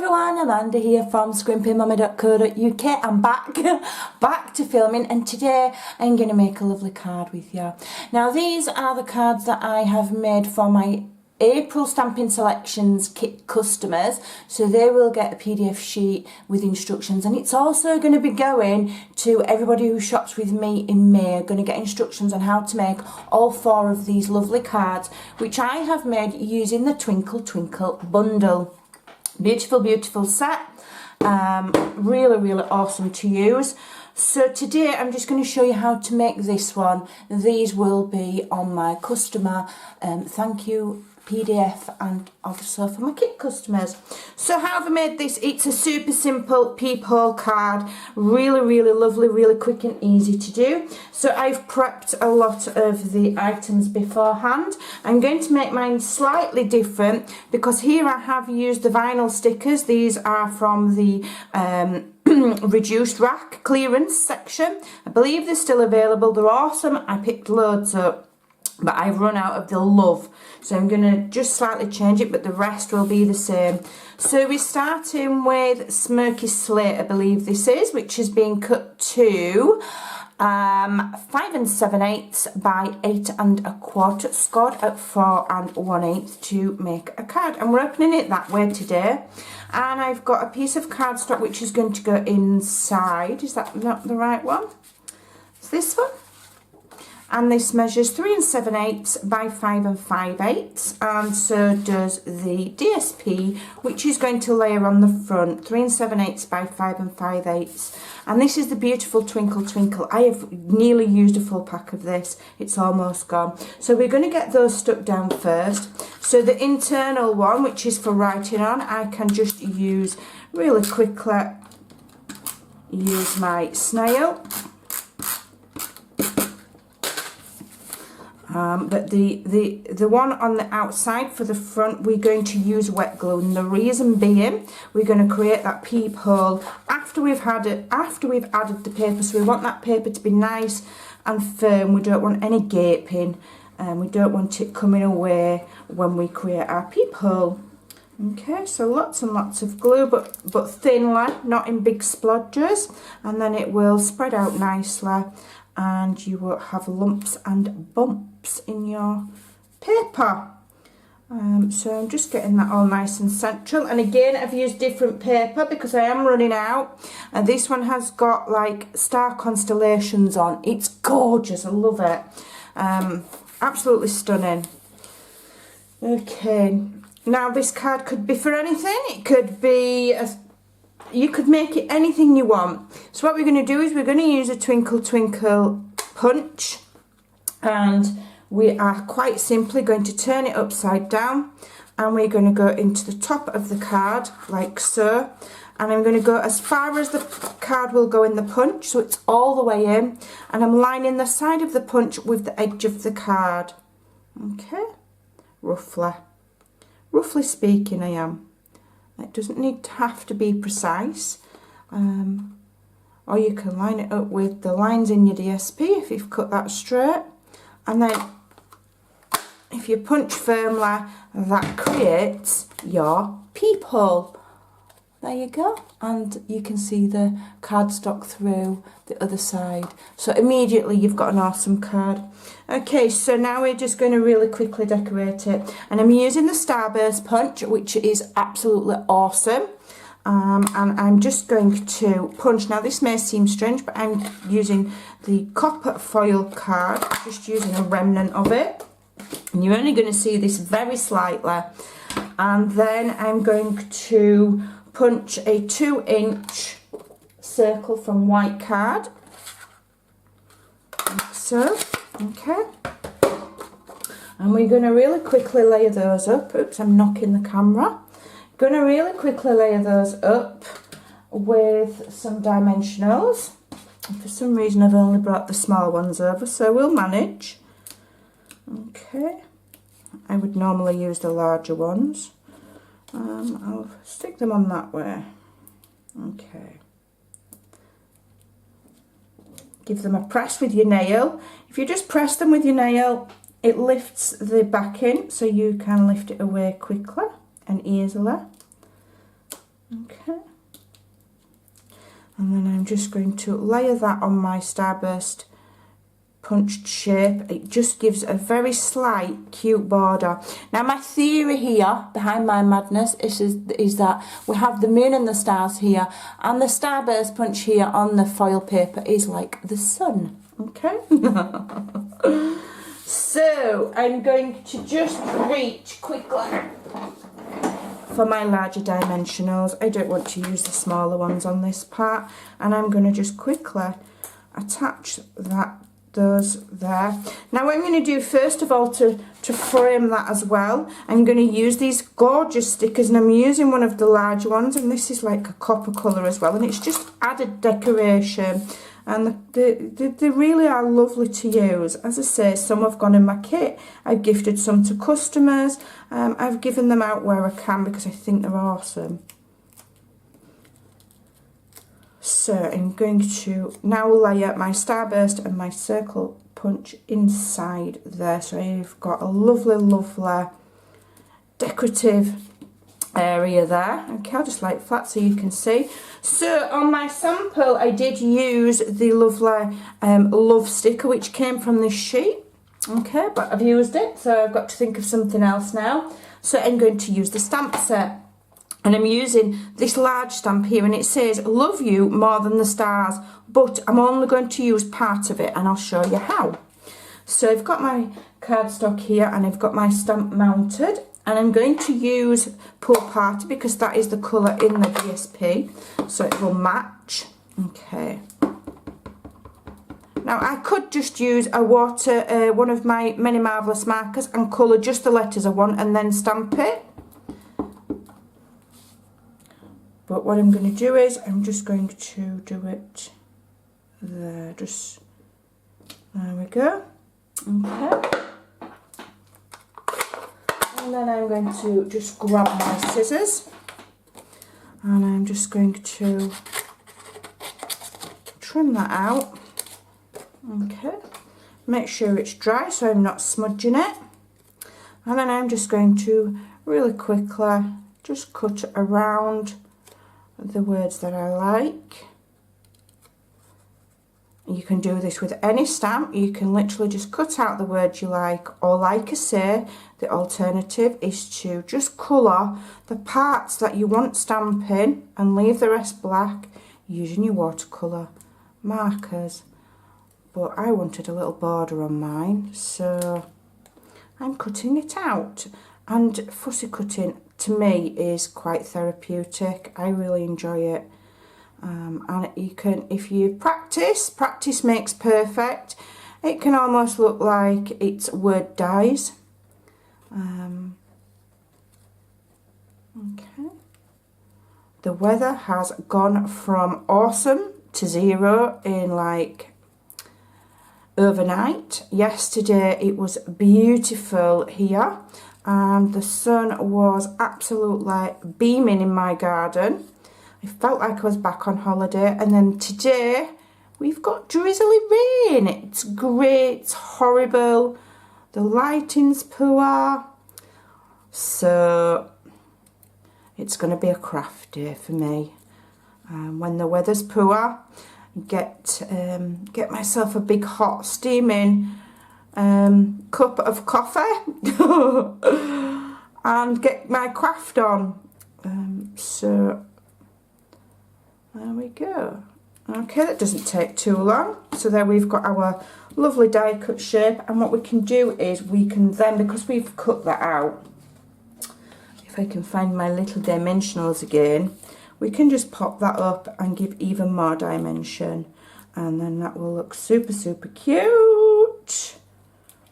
everyone, Amanda here from Scrimpingmommy.co.uk. I'm back to filming, and today I'm going to make a lovely card with you. Now these are the cards that I have made for my April Stamping Selections kit customers, so they will get a PDF sheet with instructions, and it's also going to be going to everybody who shops with me in May. Going to get instructions on how to make all 4 of these lovely cards, which I have made using the Twinkle Twinkle bundle. Beautiful set, really awesome to use. So today I'm just going to show you how to make this one. These will be on my customer thank you PDF and also for my kit customers. So how have I made this? It's a super simple peephole card, really lovely, really quick and easy to do. So I've prepped a lot of the items beforehand. I'm going to make mine slightly different because here I have used the vinyl stickers. These are from the reduced rack clearance section. I believe they're still available. They're awesome. I picked loads up, but I've run out of the love, so I'm going to just slightly change it, but the rest will be the same. So we're starting with Smoky Slate, I believe this is, which has been cut to 5 7/8 by 8 1/4, scored at 4 1/8 to make a card. And we're opening it that way today. And I've got a piece of cardstock which is going to go inside. Is that not the right one? It's this one. And this measures 3 7/8 by 5 5/8, and so does the DSP, which is going to layer on the front, 3 7/8 by 5 5/8. And this is the beautiful Twinkle Twinkle. I have nearly used a full pack of this. It's almost gone. So we're going to get those stuck down first. So the internal one, which is for writing on, I can just use really quickly, use my snail. But the one on the outside for the front, we're going to use wet glue, and the reason being, we're going to create that peephole after we've added the paper. So we want that paper to be nice and firm. We don't want any gaping, and we don't want it coming away when we create our peephole. Okay, so lots and lots of glue, but thinly, not in big splodges, and then it will spread out nicely, and you won't have lumps and bumps in your paper. So I'm just getting that all nice and central, and again I've used different paper because I am running out, and this one has got like star constellations on. It's gorgeous, I love it. Absolutely stunning. Okay, now this card could be for anything. It could be you could make it anything you want. So what we're going to do is we're going to use a Twinkle Twinkle punch, and we are quite simply going to turn it upside down, and we're going to go into the top of the card like so, and I'm going to go as far as the card will go in the punch, so it's all the way in, and I'm lining the side of the punch with the edge of the card. Okay, roughly speaking I am. It doesn't need to have to be precise, or you can line it up with the lines in your DSP if you've cut that straight, and then if you punch firmly, that creates your peephole. There you go, and you can see the cardstock through the other side, so immediately you've got an awesome card. Okay, so now we're just going to really quickly decorate it, and I'm using the Starburst punch, which is absolutely awesome, and I'm just going to punch. Now this may seem strange, but I'm using the copper foil card, just using a remnant of it, and you're only going to see this very slightly, and then I'm going to punch a 2-inch circle from white card, like so. Okay, and we're going to really quickly layer those up. Oops, I'm knocking the camera. Going to really quickly layer those up with some dimensionals. For some reason I've only brought the small ones over, so we'll manage. Okay, I would normally use the larger ones. I'll stick them on that way. Okay. Give them a press with your nail. If you just press them with your nail, it lifts the backing, so you can lift it away quickly and easily. Okay. And then I'm just going to layer that on my starburst punched shape. It just gives a very slight cute border. Now my theory here behind my madness is that we have the moon and the stars here, and the starburst punch here on the foil paper is like the sun. Okay. So I'm going to just reach quickly for my larger dimensionals. I don't want to use the smaller ones on this part, and I'm going to just quickly attach those there. Now what I'm going to do first of all to frame that as well, I'm going to use these gorgeous stickers, and I'm using one of the large ones, and this is like a copper colour as well, and it's just added decoration, and they really are lovely to use. As I say, some have gone in my kit, I've gifted some to customers, I've given them out where I can because I think they're awesome. So I'm going to now layer my starburst and my circle punch inside there. So I've got a lovely, lovely decorative area there. Okay, I'll just lay it flat so you can see. So on my sample I did use the lovely love sticker which came from this sheet. Okay, but I've used it, so I've got to think of something else now. So I'm going to use the stamp set. And I'm using this large stamp here, and it says love you more than the stars, but I'm only going to use part of it, and I'll show you how. So I've got my cardstock here, and I've got my stamp mounted, and I'm going to use Pool Party because that is the colour in the DSP, so it will match. Okay. Now I could just use a one of my Many Marvellous markers and colour just the letters I want and then stamp it. But what I'm going to do is I'm just going to do it there. There we go. Okay. And then I'm going to just grab my scissors, and I'm just going to trim that out. Okay. Make sure it's dry so I'm not smudging it. And then I'm just going to really quickly just cut around the words that I like. You can do this with any stamp. You can literally just cut out the words you like, or like I say, the alternative is to just colour the parts that you want stamping and leave the rest black using your watercolour markers. But I wanted a little border on mine, so I'm cutting it out. And fussy cutting to me is quite therapeutic. I really enjoy it. And you can, if you practice makes perfect. It can almost look like it's word dies. Okay. The weather has gone from awesome to 0 in like overnight. Yesterday it was beautiful here, and the sun was absolutely beaming in my garden. I felt like I was back on holiday. And then today we've got drizzly rain. It's grey, it's horrible, the lighting's poor, so it's going to be a craft day for me. When the weather's poor, get myself a big hot steaming cup of coffee and get my craft on. So there we go. Okay, that doesn't take too long. So there we've got our lovely die cut shape, and what we can do is we can then, because we've cut that out, if I can find my little dimensionals again, we can just pop that up and give even more dimension, and then that will look super, super cute.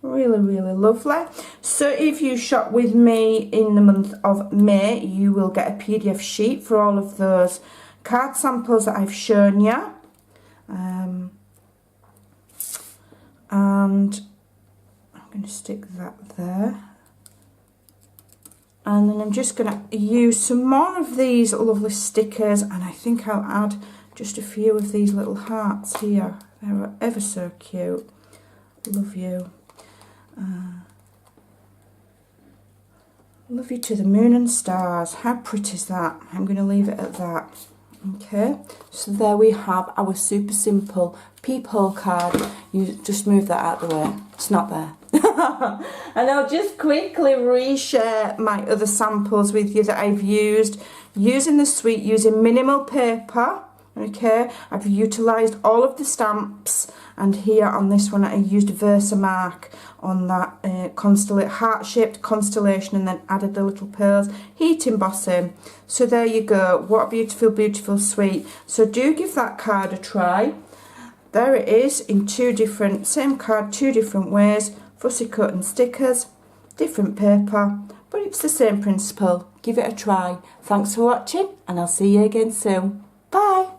Really, really lovely. So if you shop with me in the month of May, you will get a PDF sheet for all of those card samples that I've shown you. And I'm going to stick that there. And then I'm just going to use some more of these lovely stickers, and I think I'll add just a few of these little hearts here. They're ever so cute. Love you. Love you to the moon and stars. How pretty is that? I'm going to leave it at that. Okay, so there we have our super simple peephole card. You just move that out of the way. It's not there. And I'll just quickly reshare my other samples with you that I've used using the suite, using minimal paper. Okay, I've utilised all of the stamps, and here on this one I used Versamark on that heart-shaped constellation, and then added the little pearls, heat embossing. So there you go. What a beautiful, beautiful suite. So do give that card a try. There it is in same card, two different ways, fussy cut and stickers, different paper, but it's the same principle. Give it a try. Thanks for watching, and I'll see you again soon. Bye.